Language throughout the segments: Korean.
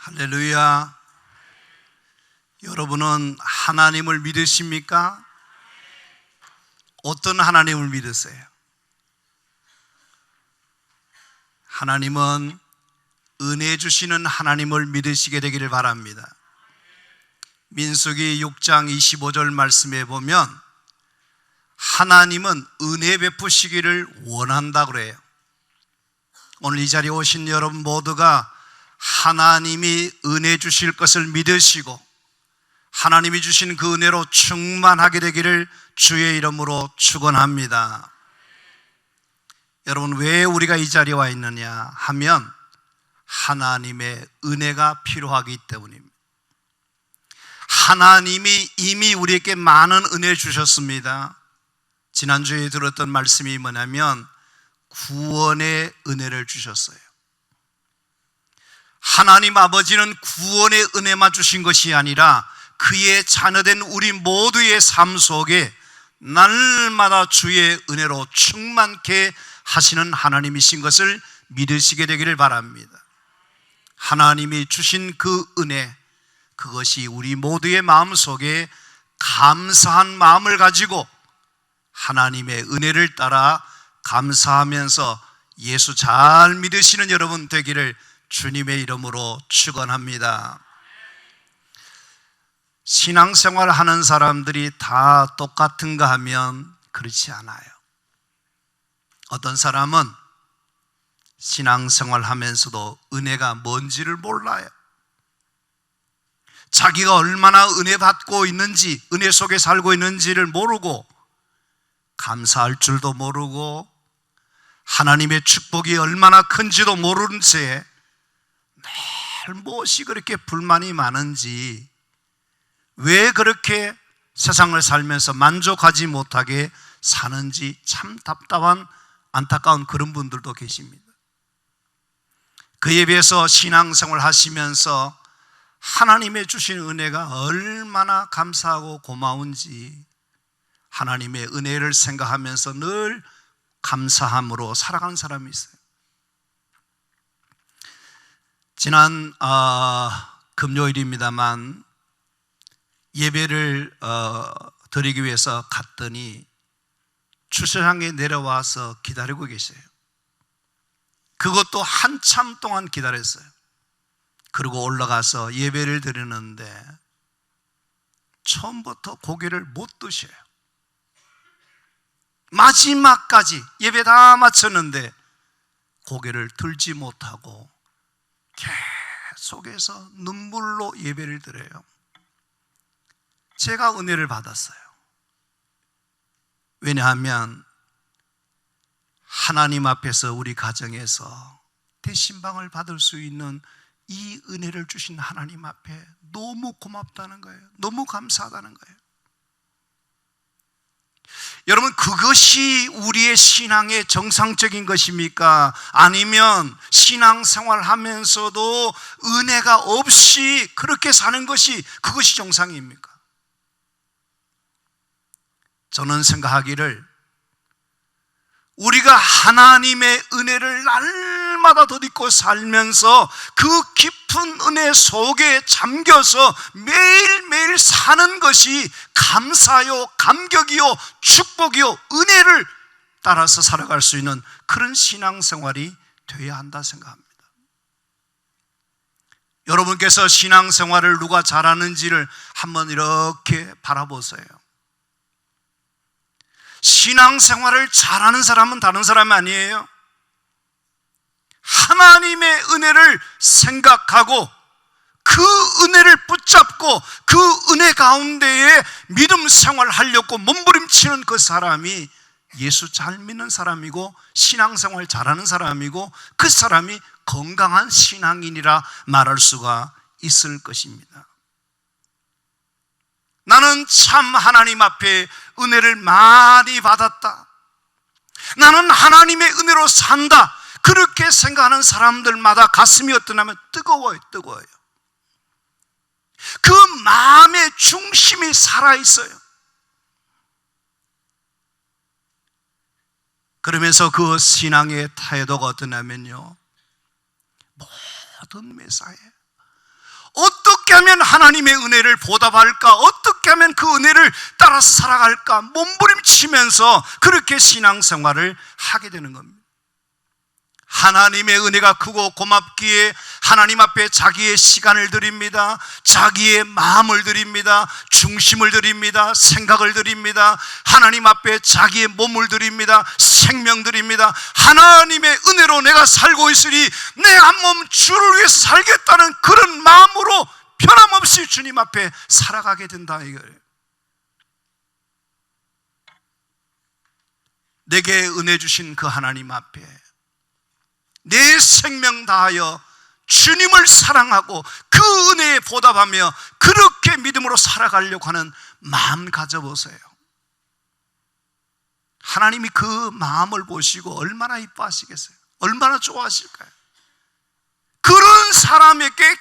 할렐루야. 여러분은 하나님을 믿으십니까? 어떤 하나님을 믿으세요? 하나님은 은혜 주시는 하나님을 믿으시게 되기를 바랍니다. 민수기 6장 25절 말씀에 보면 하나님은 은혜 베푸시기를 원한다 그래요. 오늘 이 자리에 오신 여러분 모두가 하나님이 은혜 주실 것을 믿으시고 하나님이 주신 그 은혜로 충만하게 되기를 주의 이름으로 축원합니다. 여러분, 왜 우리가 이 자리에 와 있느냐 하면 하나님의 은혜가 필요하기 때문입니다. 하나님이 이미 우리에게 많은 은혜 주셨습니다. 지난주에 들었던 말씀이 뭐냐면 구원의 은혜를 주셨어요. 하나님 아버지는 구원의 은혜만 주신 것이 아니라 그의 자녀된 우리 모두의 삶 속에 날마다 주의 은혜로 충만케 하시는 하나님이신 것을 믿으시게 되기를 바랍니다. 하나님이 주신 그 은혜, 그것이 우리 모두의 마음 속에 감사한 마음을 가지고 하나님의 은혜를 따라 감사하면서 예수 잘 믿으시는 여러분 되기를 주님의 이름으로 축원합니다. 신앙생활 하는 사람들이 다 똑같은가 하면 그렇지 않아요. 어떤 사람은 신앙생활 하면서도 은혜가 뭔지를 몰라요. 자기가 얼마나 은혜 받고 있는지, 은혜 속에 살고 있는지를 모르고 감사할 줄도 모르고 하나님의 축복이 얼마나 큰지도 모르는 채 늘 무엇이 그렇게 불만이 많은지, 왜 그렇게 세상을 살면서 만족하지 못하게 사는지 참 답답한, 안타까운 그런 분들도 계십니다. 그에 비해서 신앙생활 하시면서 하나님의 주신 은혜가 얼마나 감사하고 고마운지 하나님의 은혜를 생각하면서 늘 감사함으로 살아가는 사람이 있어요. 지난 금요일입니다만 예배를 드리기 위해서 갔더니 주차장에 내려와서 기다리고 계세요. 그것도 한참 동안 기다렸어요. 그리고 올라가서 예배를 드리는데 처음부터 고개를 못 드셔요. 마지막까지 예배 다 마쳤는데 고개를 들지 못하고 계속해서 눈물로 예배를 드려요. 제가 은혜를 받았어요. 왜냐하면 하나님 앞에서 우리 가정에서 대신방을 받을 수 있는 이 은혜를 주신 하나님 앞에 너무 고맙다는 거예요. 너무 감사하다는 거예요. 여러분, 그것이 우리의 신앙의 정상적인 것입니까? 아니면 신앙생활 하면서도 은혜가 없이 그렇게 사는 것이 그것이 정상입니까? 저는 생각하기를 우리가 하나님의 은혜를 날마다 덧입고 살면서 그 깊은 은혜 속에 잠겨서 매일매일 사는 것이 감사요, 감격이요, 축복이요, 은혜를 따라서 살아갈 수 있는 그런 신앙생활이 되어야 한다 생각합니다. 여러분께서 신앙생활을 누가 잘하는지를 한번 이렇게 바라보세요. 신앙생활을 잘하는 사람은 다른 사람이 아니에요. 하나님의 은혜를 생각하고 그 은혜를 붙잡고 그 은혜 가운데에 믿음 생활하려고 몸부림치는 그 사람이 예수 잘 믿는 사람이고 신앙생활 잘하는 사람이고 그 사람이 건강한 신앙인이라 말할 수가 있을 것입니다. 나는 참 하나님 앞에 은혜를 많이 받았다, 나는 하나님의 은혜로 산다, 그렇게 생각하는 사람들마다 가슴이 어떠냐면 뜨거워요. 그 마음의 중심이 살아있어요. 그러면서 그 신앙의 태도가 어떠냐면요, 모든 매사에 하면 하나님의 은혜를 보답할까? 어떻게 하면 그 은혜를 따라서 살아갈까? 몸부림치면서 그렇게 신앙생활을 하게 되는 겁니다. 하나님의 은혜가 크고 고맙기에 하나님 앞에 자기의 시간을 드립니다. 자기의 마음을 드립니다. 중심을 드립니다. 생각을 드립니다. 하나님 앞에 자기의 몸을 드립니다. 생명 드립니다. 하나님의 은혜로 내가 살고 있으니 내 한 몸 주를 위해서 살겠다는 그런 마음으로 변함없이 주님 앞에 살아가게 된다 이거예요. 내게 은혜 주신 그 하나님 앞에 내 생명 다하여 주님을 사랑하고 그 은혜에 보답하며 그렇게 믿음으로 살아가려고 하는 마음 가져보세요. 하나님이 그 마음을 보시고 얼마나 이뻐하시겠어요? 얼마나 좋아하실까요? 그런 사람에게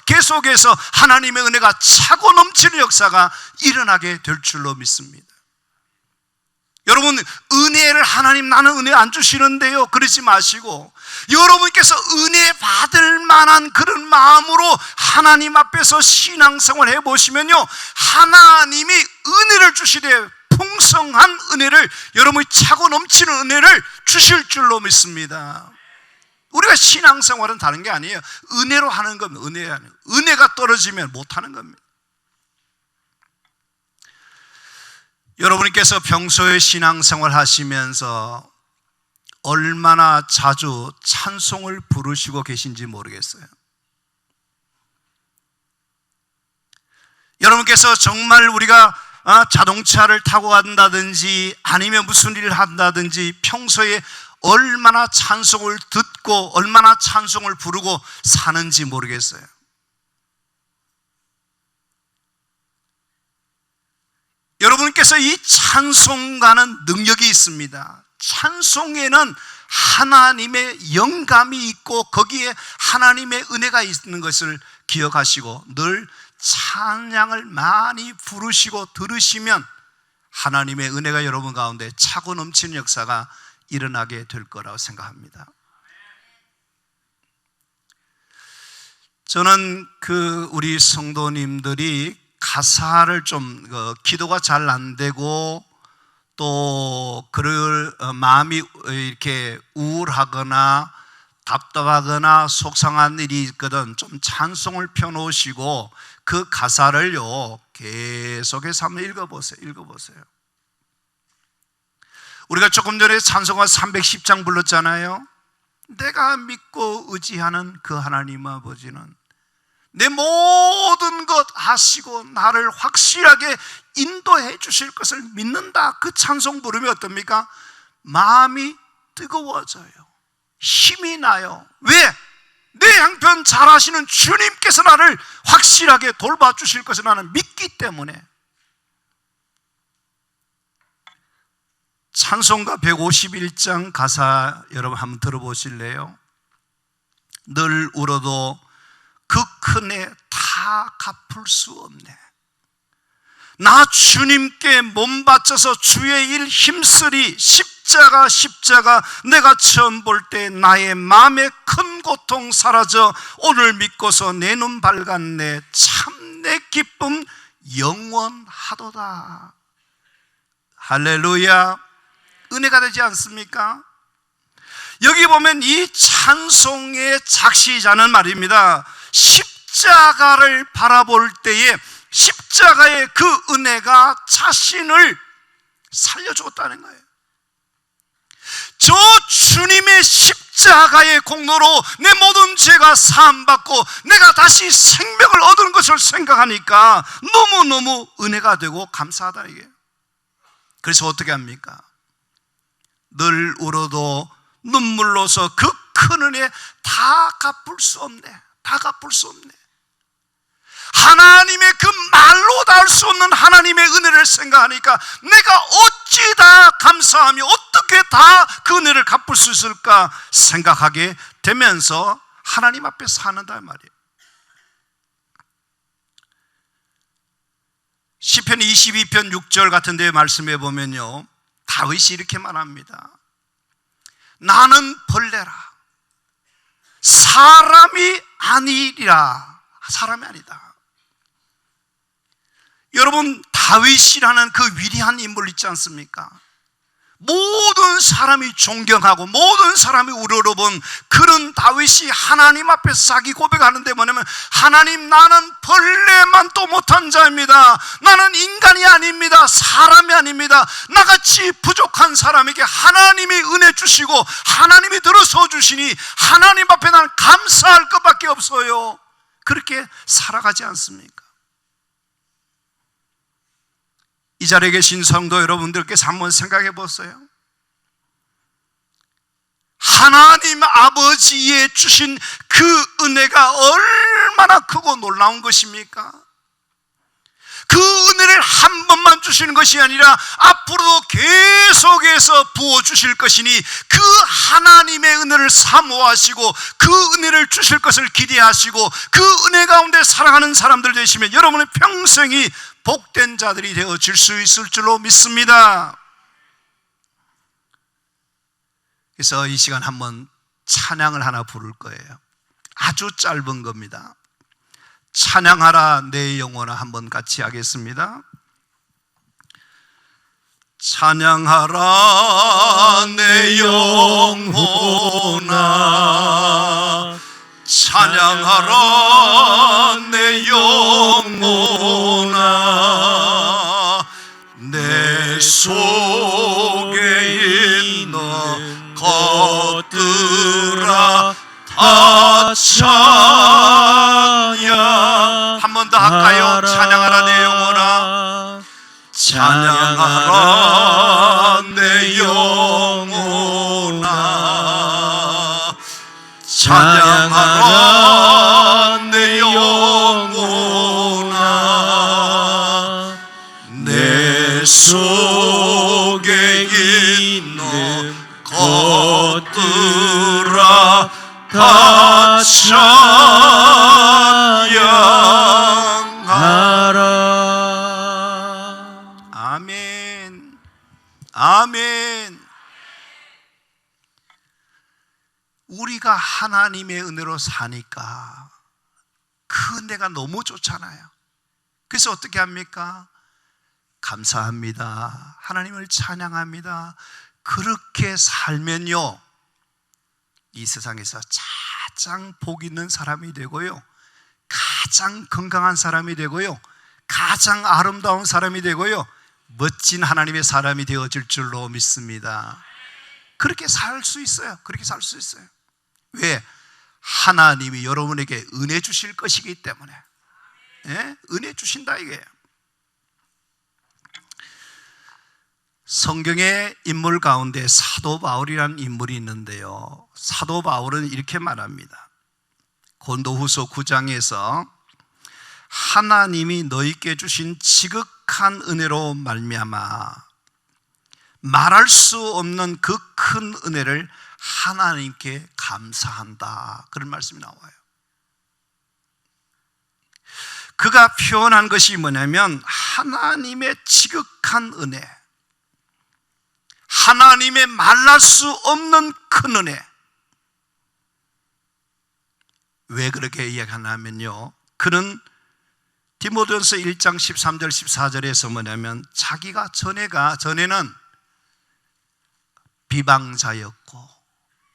계속해서 하나님의 은혜가 차고 넘치는 역사가 일어나게 될 줄로 믿습니다. 여러분, 은혜를 하나님 나는 은혜 안 주시는데요 그러지 마시고 여러분께서 은혜 받을 만한 그런 마음으로 하나님 앞에서 신앙생활 해보시면요 하나님이 은혜를 주시되 풍성한 은혜를, 여러분이 차고 넘치는 은혜를 주실 줄로 믿습니다. 우리가 신앙생활은 다른 게 아니에요. 은혜로 하는 겁니다. 은혜가 떨어지면 못하는 겁니다. 여러분께서 평소에 신앙생활 하시면서 얼마나 자주 찬송을 부르시고 계신지 모르겠어요. 여러분께서 정말 우리가 자동차를 타고 간다든지 아니면 무슨 일을 한다든지 평소에 얼마나 찬송을 듣고 얼마나 찬송을 부르고 사는지 모르겠어요. 여러분께서 이 찬송가는 능력이 있습니다. 찬송에는 하나님의 영감이 있고 거기에 하나님의 은혜가 있는 것을 기억하시고 늘 찬양을 많이 부르시고 들으시면 하나님의 은혜가 여러분 가운데 차고 넘치는 역사가 일어나게 될 거라고 생각합니다. 저는 우리 성도님들이 가사를 좀 기도가 잘 안 되고 또 그럴 마음이 이렇게 우울하거나 답답하거나 속상한 일이 있거든 좀 찬송을 펴놓으시고 그 가사를요 계속해서 한번 읽어보세요. 우리가 조금 전에 찬송가 310장 불렀잖아요. 내가 믿고 의지하는 그 하나님 아버지는 내 모든 것 아시고 나를 확실하게 인도해 주실 것을 믿는다. 그 찬송 부르면 어떻습니까? 마음이 뜨거워져요. 힘이 나요. 왜? 내 양편 잘 하시는 주님께서 나를 확실하게 돌봐주실 것을 나는 믿기 때문에. 찬송가 151장 가사 여러분 한번 들어보실래요? 늘 울어도 그 큰 애 다 갚을 수 없네. 나 주님께 몸 바쳐서 주의 일 힘쓰리. 십자가 내가 처음 볼 때 나의 마음의 큰 고통 사라져 오늘 믿고서 내 눈 밝았네. 참 내 기쁨 영원하도다. 할렐루야. 은혜가 되지 않습니까? 여기 보면 이 찬송의 작시자는 말입니다. 십자가를 바라볼 때에 십자가의 그 은혜가 자신을 살려주었다는 거예요. 저 주님의 십자가의 공로로 내 모든 죄가 사함받고 내가 다시 생명을 얻은 것을 생각하니까 너무너무 은혜가 되고 감사하다 이게. 그래서 어떻게 합니까? 늘 울어도 눈물로서 그 큰 은혜 다 갚을 수 없네. 다 갚을 수 없네. 하나님의 그 말로 다 할 수 없는 하나님의 은혜를 생각하니까 내가 어찌 다 감사하며 어떻게 다 그 은혜를 갚을 수 있을까 생각하게 되면서 하나님 앞에 사는다 말이에요. 시편 22편 6절 같은 데 말씀해 보면요 다윗이 이렇게 말합니다. 나는 벌레라 사람이 아니리라 사람이 아니다. 여러분, 다윗이라는 그 위대한 인물 있지 않습니까? 모든 사람이 존경하고 모든 사람이 우러러본 그런 다윗이 하나님 앞에서 자기 고백하는데 뭐냐면, 하나님, 나는 벌레만도 못한 자입니다. 나는 인간이 아닙니다. 사람이 아닙니다. 나같이 부족한 사람에게 하나님이 은혜 주시고 하나님이 들어서 주시니 하나님 앞에 나는 감사할 것밖에 없어요. 그렇게 살아가지 않습니까? 이 자리에 계신 성도 여러분들께서 한번 생각해 보세요. 하나님 아버지의 주신 그 은혜가 얼마나 크고 놀라운 것입니까? 그 은혜를 한 번만 주시는 것이 아니라 앞으로도 계속해서 부어주실 것이니 그 하나님의 은혜를 사모하시고 그 은혜를 주실 것을 기대하시고 그 은혜 가운데 살아가는 사람들 되시면 여러분의 평생이 복된 자들이 되어질 수 있을 줄로 믿습니다. 그래서 이 시간 한번 찬양을 하나 부를 거예요. 아주 짧은 겁니다. 찬양하라 내 영혼아, 한번 같이 하겠습니다. 찬양하라 내 영혼아, 찬양하라 내 영혼아, 내 속에 있는 것들아 다 찬양. 한 번 더 할까요? 찬양하라 내 영혼아, 찬양하라 내 영혼아, 찬양하라 내 영혼아, 내 속에 있는 것들아 다 찬양하라. 아멘. 아멘. 우리가 하나님의 은혜로 사니까 그 은혜가 너무 좋잖아요. 그래서 어떻게 합니까? 감사합니다. 하나님을 찬양합니다. 그렇게 살면요, 이 세상에서 가장 복 있는 사람이 되고요, 가장 건강한 사람이 되고요, 가장 아름다운 사람이 되고요, 멋진 하나님의 사람이 되어질 줄로 믿습니다. 그렇게 살 수 있어요. 그렇게 살 수 있어요. 왜? 하나님이 여러분에게 은혜 주실 것이기 때문에. 예? 은혜 주신다 이게요. 성경의 인물 가운데 사도 바울이라는 인물이 있는데요, 사도 바울은 이렇게 말합니다. 고린도후서 9장에서 하나님이 너희께 주신 지극한 은혜로 말미암아 말할 수 없는 그 큰 은혜를 하나님께 감사한다, 그런 말씀이 나와요. 그가 표현한 것이 뭐냐면 하나님의 지극한 은혜, 하나님의 말할 수 없는 큰 은혜. 왜 그렇게 이야기하냐면요, 그는 디모데전서 1장 13절 14절에서 뭐냐면 자기가 전에는 비방자였고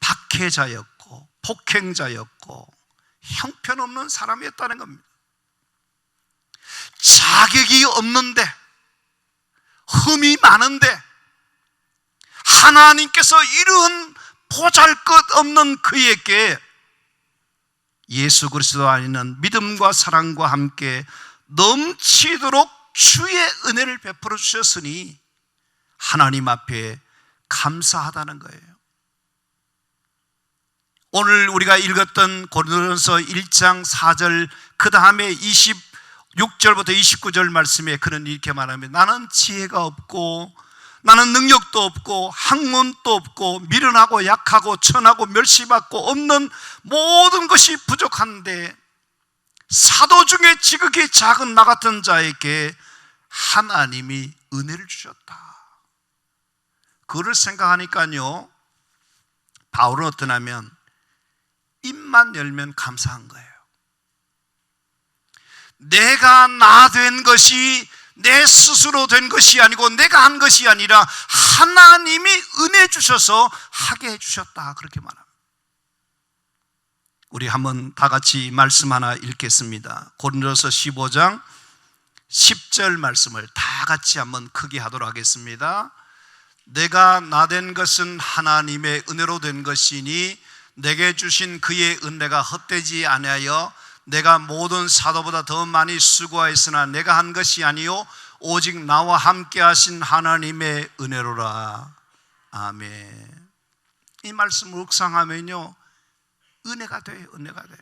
박해자였고 폭행자였고 형편없는 사람이었다는 겁니다. 자격이 없는데, 흠이 많은데 하나님께서 이런 보잘것없는 그에게 예수 그리스도 안에는 믿음과 사랑과 함께 넘치도록 주의 은혜를 베풀어 주셨으니 하나님 앞에 감사하다는 거예요. 오늘 우리가 읽었던 고린도전서 1장 4절 그 다음에 26절부터 29절 말씀에 그는 이렇게 말합니다. 나는 지혜가 없고 나는 능력도 없고 학문도 없고 미련하고 약하고 천하고 멸시받고 없는 모든 것이 부족한데 사도 중에 지극히 작은 나 같은 자에게 하나님이 은혜를 주셨다. 그거를 생각하니까요, 바울은 어떠냐면 입만 열면 감사한 거예요. 내가 나 된 것이 내 스스로 된 것이 아니고 내가 한 것이 아니라 하나님이 은혜 주셔서 하게 해주셨다, 그렇게 말합니다. 우리 한번 다 같이 말씀 하나 읽겠습니다. 고린도서 15장 10절 말씀을 다 같이 한번 크게 하도록 하겠습니다. 내가 나 된 것은 하나님의 은혜로 된 것이니 내게 주신 그의 은혜가 헛되지 아니하여 내가 모든 사도보다 더 많이 수고하였으나 내가 한 것이 아니요 오직 나와 함께 하신 하나님의 은혜로라. 아멘. 이 말씀을 묵상하면요, 은혜가 돼요. 은혜가 돼요.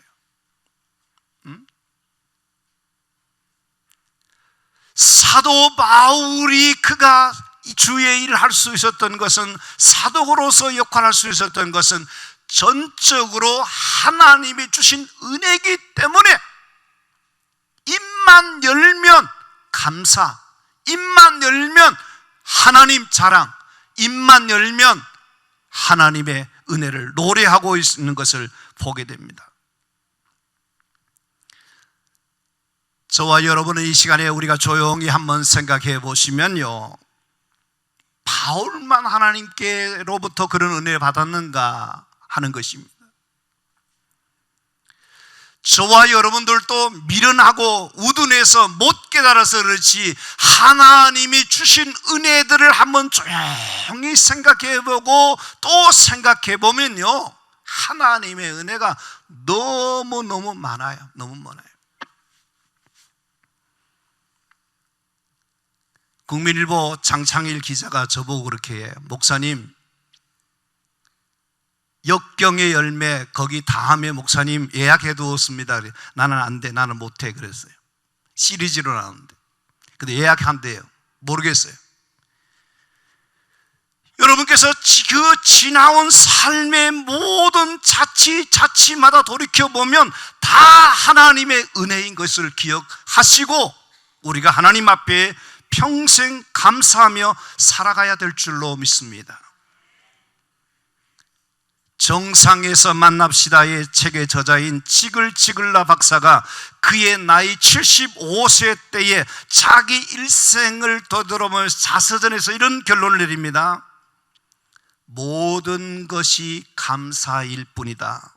사도 바울이 그가 주의 일을 할 수 있었던 것은, 사도로서 역할할 수 있었던 것은 전적으로 하나님이 주신 은혜이기 때문에 입만 열면 감사, 입만 열면 하나님 자랑, 입만 열면 하나님의 은혜를 노래하고 있는 것을 보게 됩니다. 저와 여러분은 이 시간에 우리가 조용히 한번 생각해 보시면요, 바울만 하나님께로부터 그런 은혜를 받았는가 하는 것입니다. 저와 여러분들도 미련하고 우둔해서 못 깨달아서 그렇지, 하나님이 주신 은혜들을 한번 조용히 생각해 보고 또 생각해 보면요, 하나님의 은혜가 너무너무 많아요. 너무 많아요. 국민일보 장창일 기자가 저보고 그렇게 해요. 목사님, 역경의 열매 거기 다음에 목사님 예약해 두었습니다. 나는 안 돼, 나는 못 해 그랬어요. 시리즈로 나오는데. 근데 예약한대요. 모르겠어요. 여러분께서 그 지나온 삶의 모든 자치마다 돌이켜보면 다 하나님의 은혜인 것을 기억하시고 우리가 하나님 앞에 평생 감사하며 살아가야 될 줄로 믿습니다. 정상에서 만납시다의 책의 저자인 지글지글라 박사가 그의 나이 75세 때에 자기 일생을 되돌아보면서 자서전에서 이런 결론을 내립니다. 모든 것이 감사일 뿐이다.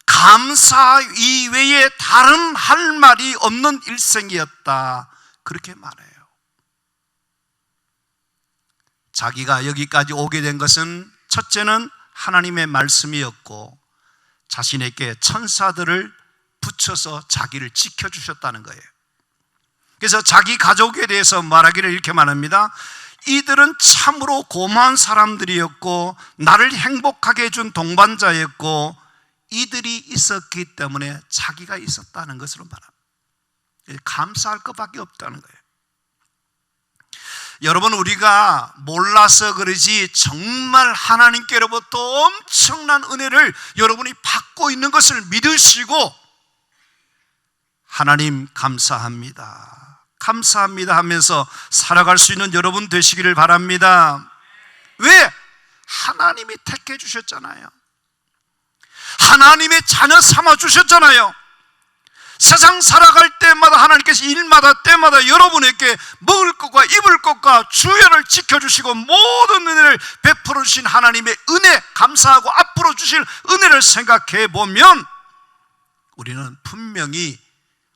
감사 이외에 다른 할 말이 없는 일생이었다, 그렇게 말해요. 자기가 여기까지 오게 된 것은 첫째는 하나님의 말씀이었고 자신에게 천사들을 붙여서 자기를 지켜주셨다는 거예요. 그래서 자기 가족에 대해서 말하기를 이렇게 말합니다. 이들은 참으로 고마운 사람들이었고 나를 행복하게 해준 동반자였고 이들이 있었기 때문에 자기가 있었다는 것으로 말합니다. 감사할 것밖에 없다는 거예요. 여러분, 우리가 몰라서 그러지 정말 하나님께로부터 엄청난 은혜를 여러분이 받고 있는 것을 믿으시고 하나님 감사합니다, 감사합니다 하면서 살아갈 수 있는 여러분 되시기를 바랍니다. 왜? 하나님이 택해 주셨잖아요. 하나님의 자녀 삼아 주셨잖아요. 세상 살아갈 때마다 하나님께서 일마다 때마다 여러분에게 먹을 것과 입을 것과 주연을 지켜주시고 모든 은혜를 베풀어 주신 하나님의 은혜 감사하고 앞으로 주실 은혜를 생각해 보면 우리는 분명히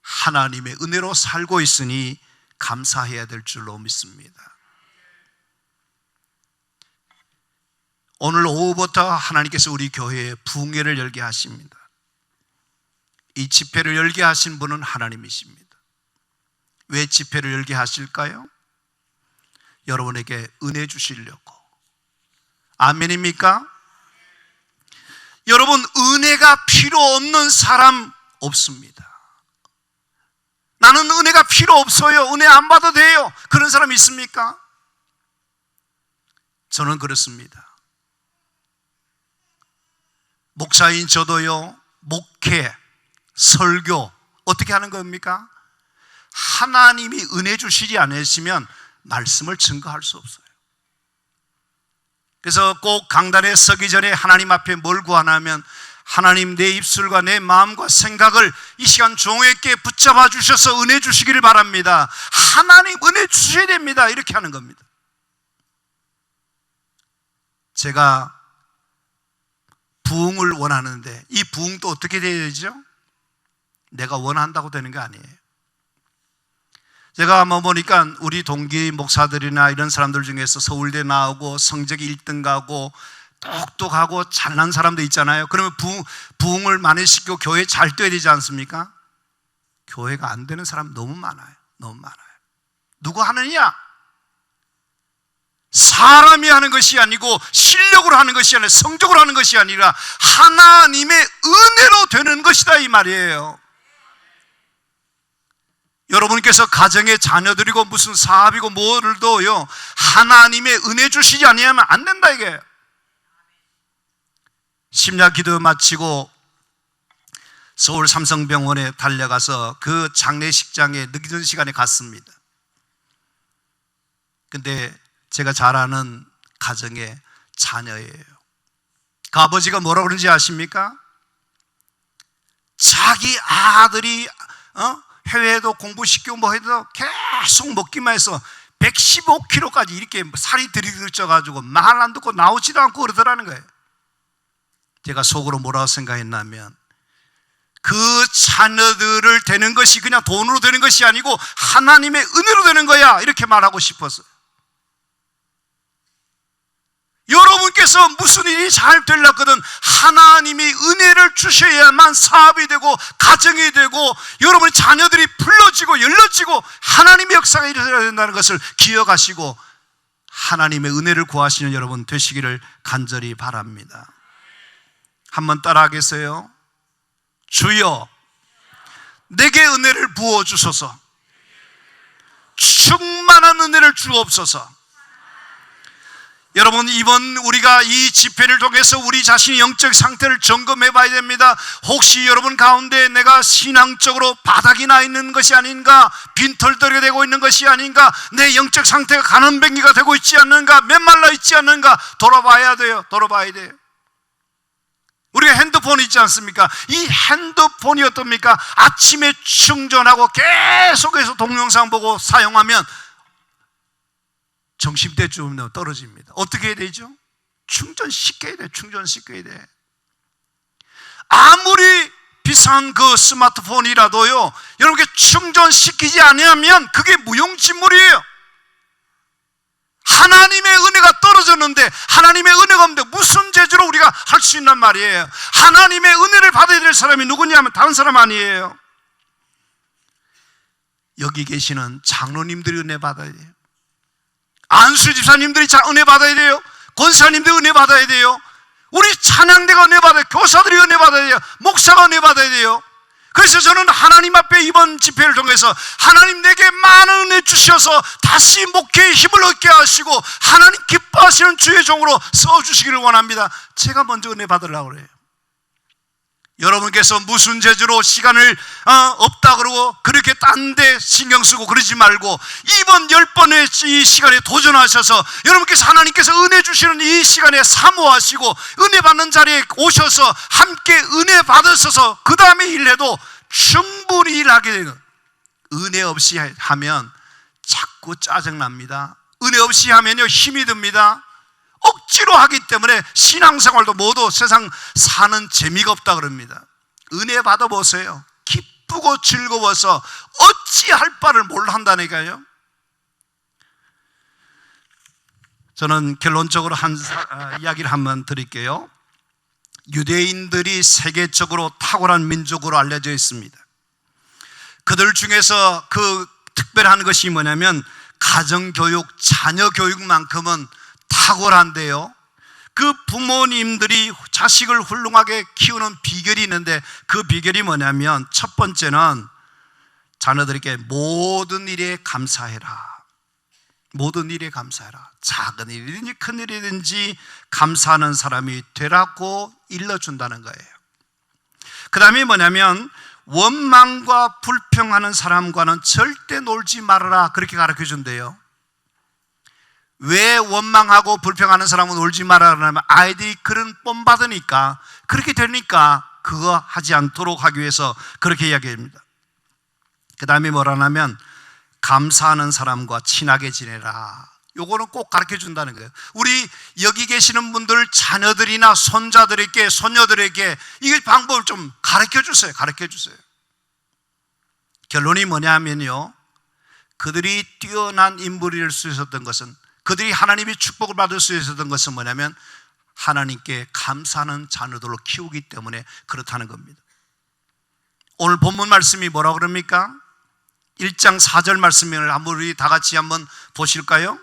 하나님의 은혜로 살고 있으니 감사해야 될 줄로 믿습니다. 오늘 오후부터 하나님께서 우리 교회에 부흥회를 열게 하십니다. 이 집회를 열게 하신 분은 하나님이십니다. 왜 집회를 열게 하실까요? 여러분에게 은혜 주시려고. 아멘입니까? 여러분, 은혜가 필요 없는 사람 없습니다. 나는 은혜가 필요 없어요, 은혜 안 받아도 돼요, 그런 사람 있습니까? 저는 그렇습니다. 목사인 저도요, 목회, 설교 어떻게 하는 겁니까? 하나님이 은혜 주시지 않으시면 말씀을 증거할 수 없어요. 그래서 꼭 강단에 서기 전에 하나님 앞에 뭘 구하냐면 하나님 내 입술과 내 마음과 생각을 이 시간 종에게 붙잡아 주셔서 은혜 주시기를 바랍니다. 하나님 은혜 주셔야 됩니다. 이렇게 하는 겁니다. 제가 부흥을 원하는데 이 부흥도 어떻게 돼야 되죠? 내가 원한다고 되는 게 아니에요. 제가 한번 보니까 우리 동기 목사들이나 이런 사람들 중에서 서울대 나오고 성적이 1등 가고 똑똑하고 잘난 사람도 있잖아요. 그러면 부흥을 많이 시키고 교회 잘 뛰어야 되지 않습니까? 교회가 안 되는 사람 너무 많아요. 너무 많아요. 누구 하느냐? 사람이 하는 것이 아니고 실력으로 하는 것이 아니라 성적으로 하는 것이 아니라 하나님의 은혜로 되는 것이다 이 말이에요. 여러분께서 가정의 자녀들이고 무슨 사업이고 뭐를도요 하나님의 은혜 주시지 아니하면 안 된다 이게. 심야 기도 마치고 서울 삼성병원에 달려가서 그 장례식장에 늦은 시간에 갔습니다. 근데 제가 잘 아는 가정의 자녀예요. 그 아버지가 뭐라고 그러는지 아십니까? 자기 아들이 해외에도 공부시키고 뭐 해도 계속 먹기만 해서 115kg까지 이렇게 살이 들이들쳐가지고 말 안 듣고 나오지도 않고 그러더라는 거예요. 제가 속으로 뭐라고 생각했냐면 그 자녀들을 되는 것이 그냥 돈으로 되는 것이 아니고 하나님의 은혜로 되는 거야 이렇게 말하고 싶었어요. 여러분께서 무슨 일이 잘 되려거든 하나님이 은혜를 주셔야만 사업이 되고 가정이 되고 여러분의 자녀들이 불러지고 열려지고 하나님의 역사가 일어나야 된다는 것을 기억하시고 하나님의 은혜를 구하시는 여러분 되시기를 간절히 바랍니다. 한번 따라하겠어요? 주여 내게 은혜를 부어주소서. 충만한 은혜를 주옵소서. 여러분 이번 우리가 이 집회를 통해서 우리 자신의 영적 상태를 점검해 봐야 됩니다. 혹시 여러분 가운데 내가 신앙적으로 바닥이 나 있는 것이 아닌가, 빈털터리가 되고 있는 것이 아닌가, 내 영적 상태가 가는뱅이가 되고 있지 않는가, 메말라 있지 않는가 돌아봐야 돼요. 돌아봐야 돼요. 우리가 핸드폰 있지 않습니까? 이 핸드폰이 어떻습니까? 아침에 충전하고 계속해서 동영상 보고 사용하면 점심때쯤 떨어집니다. 어떻게 해야 되죠? 충전시켜야 돼. 충전시켜야 돼. 아무리 비싼 그 스마트폰이라도요 여러분께 충전시키지 않으면 그게 무용지물이에요. 하나님의 은혜가 떨어졌는데 하나님의 은혜가 없는데 무슨 재주로 우리가 할 수 있단 말이에요. 하나님의 은혜를 받아야 될 사람이 누구냐면 다른 사람 아니에요. 여기 계시는 장로님들이 은혜 받아야 돼요. 안수 집사님들이 은혜 받아야 돼요. 권사님들 은혜 받아야 돼요. 우리 찬양대가 은혜 받아야 돼요. 교사들이 은혜 받아야 돼요. 목사가 은혜 받아야 돼요. 그래서 저는 하나님 앞에 이번 집회를 통해서 하나님 내게 많은 은혜 주셔서 다시 목회의 힘을 얻게 하시고 하나님 기뻐하시는 주의 종으로 써주시기를 원합니다. 제가 먼저 은혜 받으려고 그래요. 여러분께서 무슨 재주로 시간을 없다 그러고 그렇게 딴 데 신경 쓰고 그러지 말고 이번 10번의 이 시간에 도전하셔서 여러분께서 하나님께서 은혜 주시는 이 시간에 사모하시고 은혜 받는 자리에 오셔서 함께 은혜 받으셔서 그 다음에 일해도 충분히 일하게 되는. 은혜 없이 하면 자꾸 짜증납니다. 은혜 없이 하면요 힘이 듭니다. 억지로 하기 때문에 신앙생활도 모두 세상 사는 재미가 없다 그럽니다. 은혜 받아보세요. 기쁘고 즐거워서 어찌할 바를 몰라 한다니까요. 저는 결론적으로 이야기를 한번 드릴게요. 유대인들이 세계적으로 탁월한 민족으로 알려져 있습니다. 그들 중에서 그 특별한 것이 뭐냐면 가정교육, 자녀교육만큼은 탁월한데요. 그 부모님들이 자식을 훌륭하게 키우는 비결이 있는데 그 비결이 뭐냐면 첫 번째는 자녀들에게 모든 일에 감사해라. 모든 일에 감사해라. 작은 일이든지 큰 일이든지 감사하는 사람이 되라고 일러준다는 거예요. 그 다음에 뭐냐면 원망과 불평하는 사람과는 절대 놀지 말아라 그렇게 가르쳐준대요. 왜 원망하고 불평하는 사람은 울지 말아라면 아이들이 그런 뽐 받으니까 그렇게 되니까 그거 하지 않도록 하기 위해서 그렇게 이야기합니다. 그 다음에 뭐라냐면 감사하는 사람과 친하게 지내라. 요거는 꼭 가르쳐 준다는 거예요. 우리 여기 계시는 분들 자녀들이나 손자들에게 손녀들에게 이 방법을 좀 가르쳐 주세요. 가르쳐 주세요. 결론이 뭐냐면요, 그들이 뛰어난 인물일 수 있었던 것은, 그들이 하나님의 축복을 받을 수 있었던 것은 뭐냐면 하나님께 감사하는 자녀들로 키우기 때문에 그렇다는 겁니다. 오늘 본문 말씀이 뭐라고 그럽니까? 1장 4절 말씀을 한번 우리 다 같이 한번 보실까요?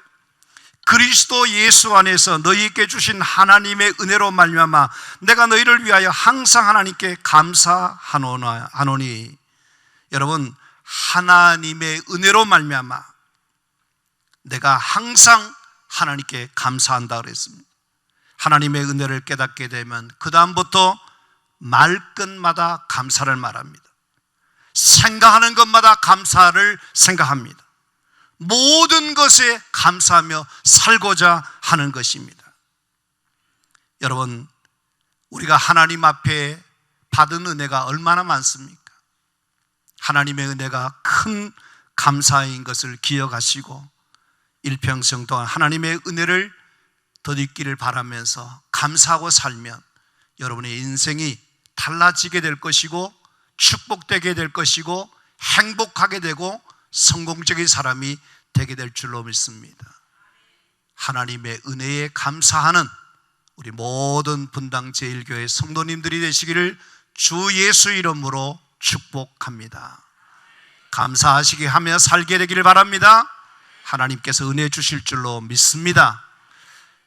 그리스도 예수 안에서 너희에게 주신 하나님의 은혜로 말미암아 내가 너희를 위하여 항상 하나님께 감사하노니. 여러분, 하나님의 은혜로 말미암아 내가 항상 하나님께 감사한다 그랬습니다. 하나님의 은혜를 깨닫게 되면 그 다음부터 말끝마다 감사를 말합니다. 생각하는 것마다 감사를 생각합니다. 모든 것에 감사하며 살고자 하는 것입니다. 여러분, 우리가 하나님 앞에 받은 은혜가 얼마나 많습니까? 하나님의 은혜가 큰 감사인 것을 기억하시고 일평생 동안 하나님의 은혜를 덧입기를 바라면서 감사하고 살면 여러분의 인생이 달라지게 될 것이고 축복되게 될 것이고 행복하게 되고 성공적인 사람이 되게 될 줄로 믿습니다. 하나님의 은혜에 감사하는 우리 모든 분당 제1교회 성도님들이 되시기를 주 예수 이름으로 축복합니다. 감사하시게 하며 살게 되기를 바랍니다. 하나님께서 은혜 주실 줄로 믿습니다.